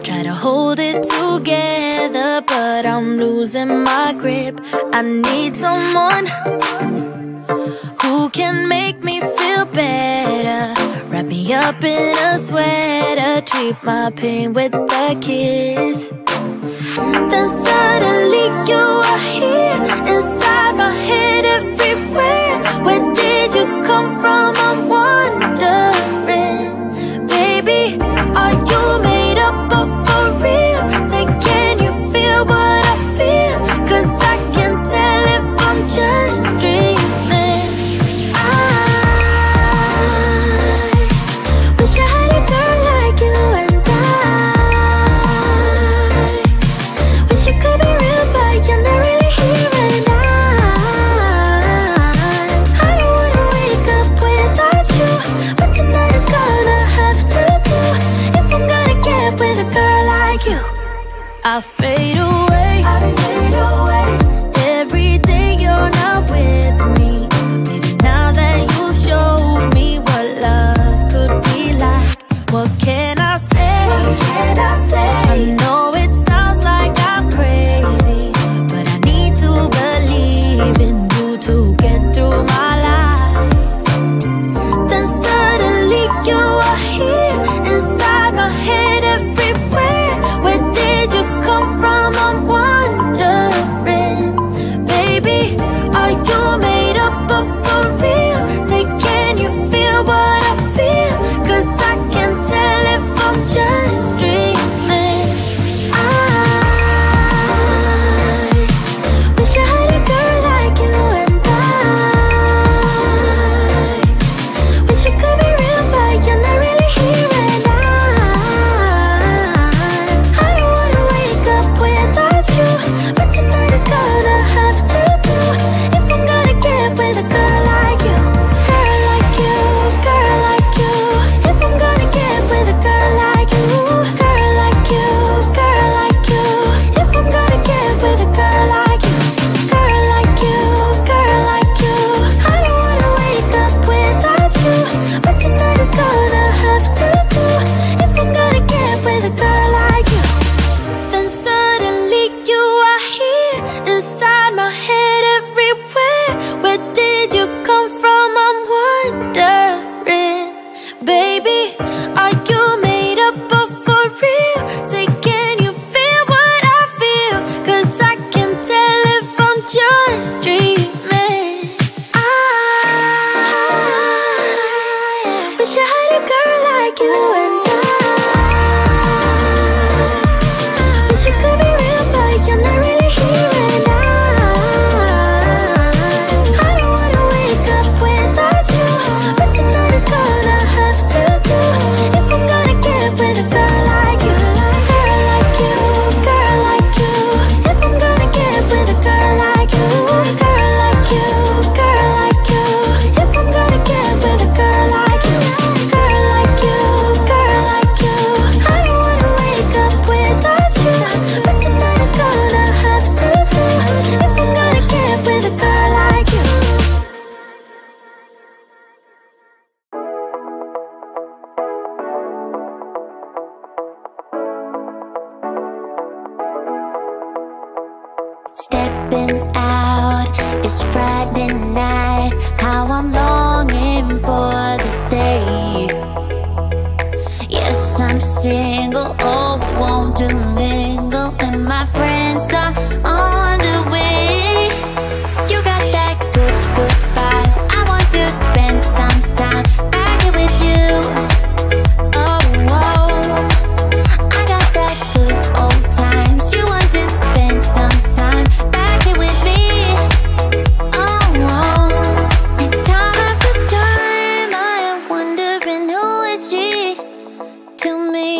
Try to hold it together, but I'm losing my grip. I need someone who can make me feel better. Wrap me up in a sweater, treat my pain with a kiss. Then suddenly you are here, inside my head, everywhere. Where did you come from? I'm wondering. Baby, are you made up of for real? Say, can you feel what I feel? 'Cause I can tell if I'm just dreaming. I wish I had a girl like you, and I wish you could be real, but you're not really here. And I don't wanna wake up without you, but tonight is gonna have to do. If I'm gonna get with a girl like you, I fade away. Every day you're not with me. Maybe now that you've showed me what love could be like, what can I say? I know it sounds like I'm crazy, but I need to believe in you to get through my life. Then suddenly you are here, inside my head, everywhere. Where did you come from? I'm wondering. Baby, are you made up of for real? Say, can you feel what I feel? 'Cause I can tell if I'm just dreaming. I wish I had a girl like you, and I wish you could be real, but you're not really here. And I don't wanna wake up without you, but tonight is gonna have to do. If I'm gonna get with a girl like you, girl like you, girl like you. If I'm gonna get with a girl like you, girl like you, girl like you. If I'm gonna get with a girl like you, girl like you, girl like you. I don't wanna wake up without you, but tonight is gonna have to do. If I'm gonna get with a girl like you. Then suddenly you are here, inside my head, everywhere. Where did you come from? I'm wondering. Baby, are you made up of for real? Say, can you feel what I feel? 'Cause I can tell if I'm just dreaming. I wish I had a girl like you, and I wish you could be real, but you're not really here. And I don't wanna wake up without you, but tonight is gonna have to do. If I'm gonna get with a girl like you, girl like you, girl like you. If I'm gonna get with a girl like you, girl like you, girl like you. If I'm gonna get with a girl like you, girl like you, girl like you. I don't wanna wake up without you, but tonight is gonna have to do. If I'm gonna get with a girl like you. Stepping out, it's Friday night. How I'm longing for this day. Yes, I'm single, oh, we want to mingle, and my friends are on the way. You got that good, good vibe. I want to spend some time back here with you. Oh, whoa. I got that good old times. You want to spend some time back here with me. Oh, whoa. And time after time, I am wondering, who is she to me?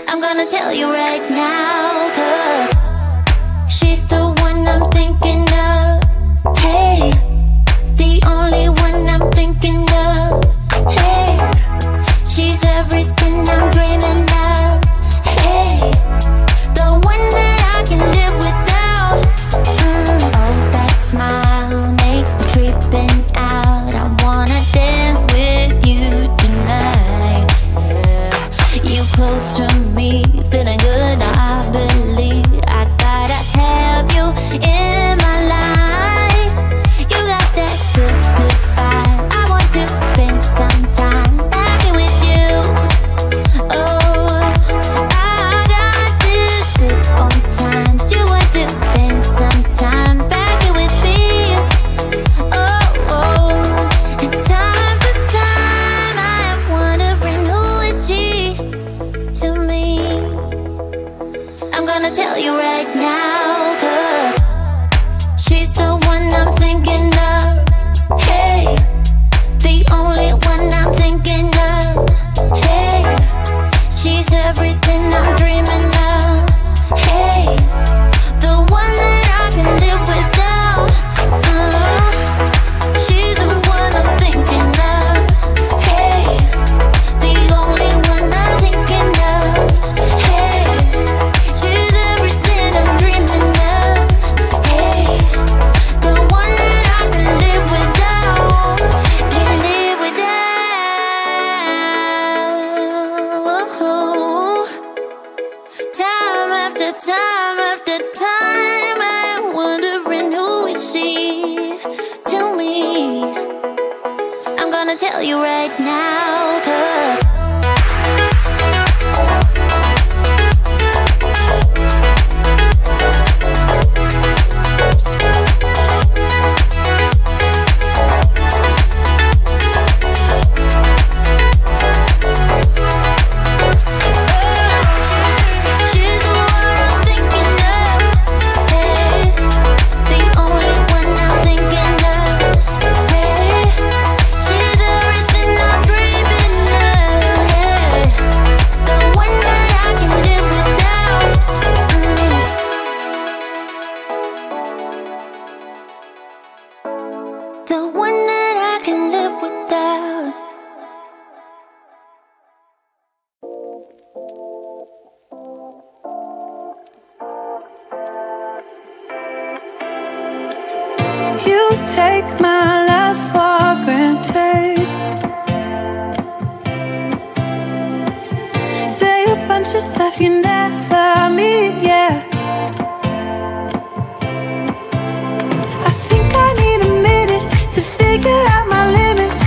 I'm gonna tell you right now, 'cause she's the one I'm thinking of. Hey, the only one I'm thinking of. Hey, she's everything I'm dreaming of. Hey, the one that I can live without. Oh, that smile makes me tripping out. I wanna dance with you tonight. Yeah, you close to me. gonna tell you right now, 'cause she's the one I'm thinking of. Hey, the only one I'm thinking of. Hey, she's everything I'm dreaming of. Hey, the one that I can live without. She's the one I'm thinking of. Hey, the only one I'm thinking of. Hey, she's everything I'm dreaming of. Hey, the one that I can live without. Can live without. Time after time after time, I'm wondering who is she to me. I'm gonna tell you right now, 'cause she's the one I'm thinking of. Hey, the only one I'm thinking of. Hey, she's everything I'm dreaming of. Hey, the one that I can live without. The one that I can live without. You take my love for granted. Say a bunch of stuff you never mean, yeah. I think I need a minute to figure out my limits.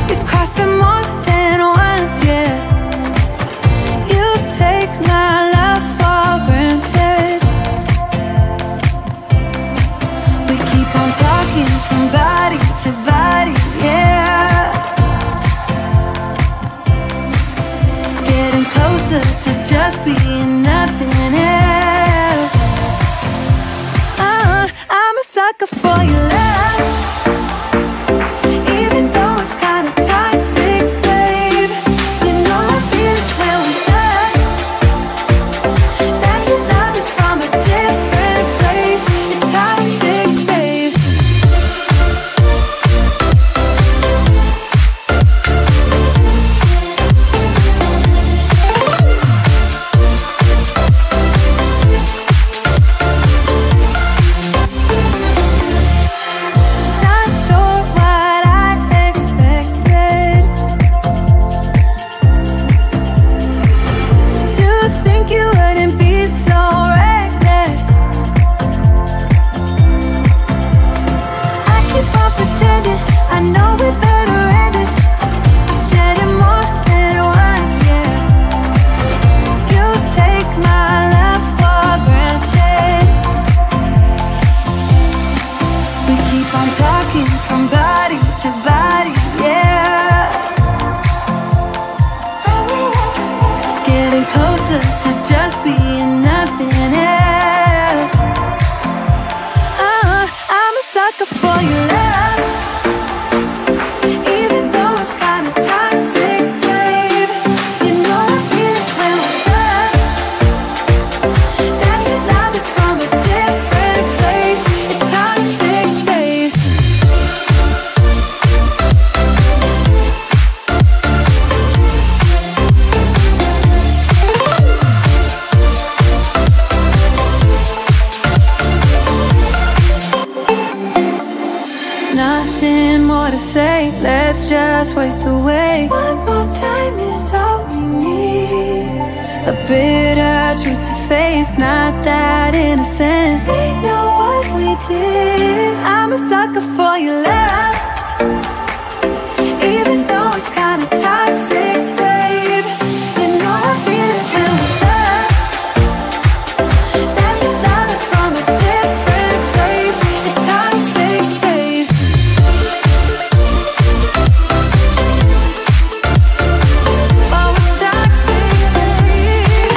You cross them more than once, yeah. You take my love for granted. We keep on talking from body to body, yeah. Getting closer to just being nothing else. I'm a sucker for your love. Even though it's kind of toxic, babe. You know I feel it when we touch. That your love is from a different place. It's toxic, babe. Not sure what I expected. To think you wouldn't be so reckless. I keep on pretending I know we better end it. I said it more than once, yeah. You take my love for granted. We keep on talking from body to body, yeah. Getting closer to just being nothing else. I'm a sucker for your love. Even though it's kind of toxic, babe. You know I feel it when we touch. That your love is from a different place. It's toxic, babe. Nothing more to say, let's just waste away. One more time is all we need. A bitter truth to face, not that innocent. We know what we did. I'm a sucker for your love. Even though it's kind of toxic, babe. You know I feel it when we touch. That your love is from a different place. It's toxic, babe. Oh, it's toxic, babe.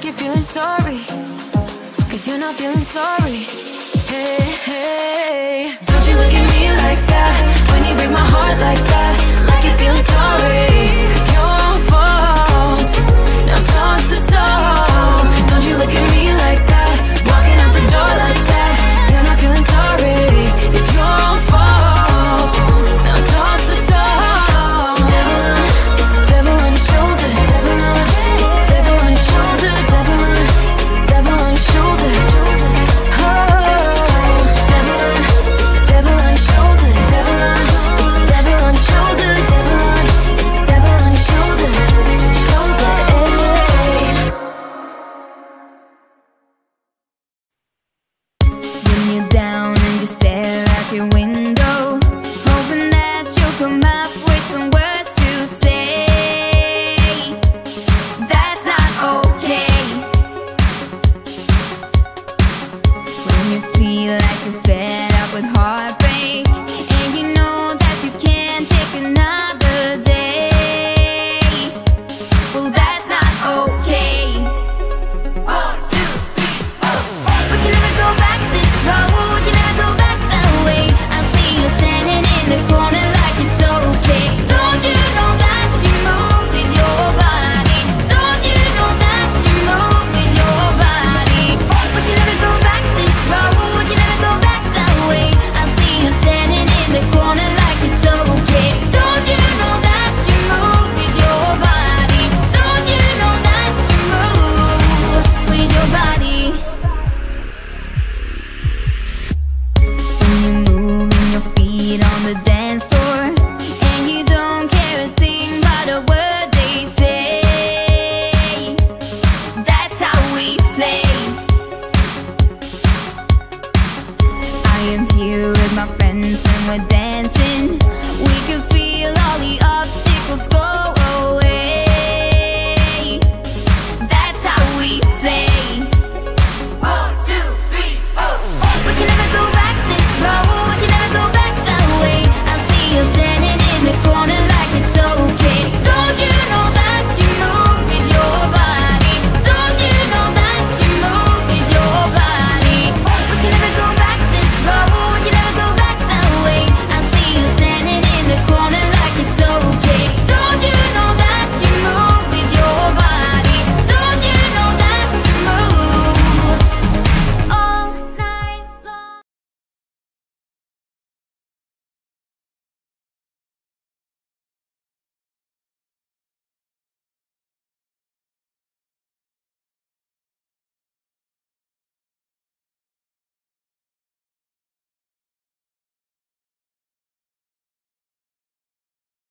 like you're feeling sorry, 'cause you're not feeling sorry. Hey, hey, don't you look at me like that, when you break my heart like that, like you're feeling sorry. It's your fault, now toss the salt. Don't you look at me like that, walking out the door like that, you're not feeling sorry. It's your fault, now toss the salt. Devil on, it's a devil on your shoulder. Devil on, it's a devil on your shoulder. Devil on, it's a devil on your shoulder. Oh, devil on, it's a devil on your shoulder. Devil on, it's a devil on your shoulder. Devil on, it's a devil on your shoulder. Shoulder, eh. When you're down and you stare out your window, hoping that you'll come up with some words to say. That's not okay. When you feel like you're fed up with heartbreak, and you know that you can't take another day. Well, that's not okay.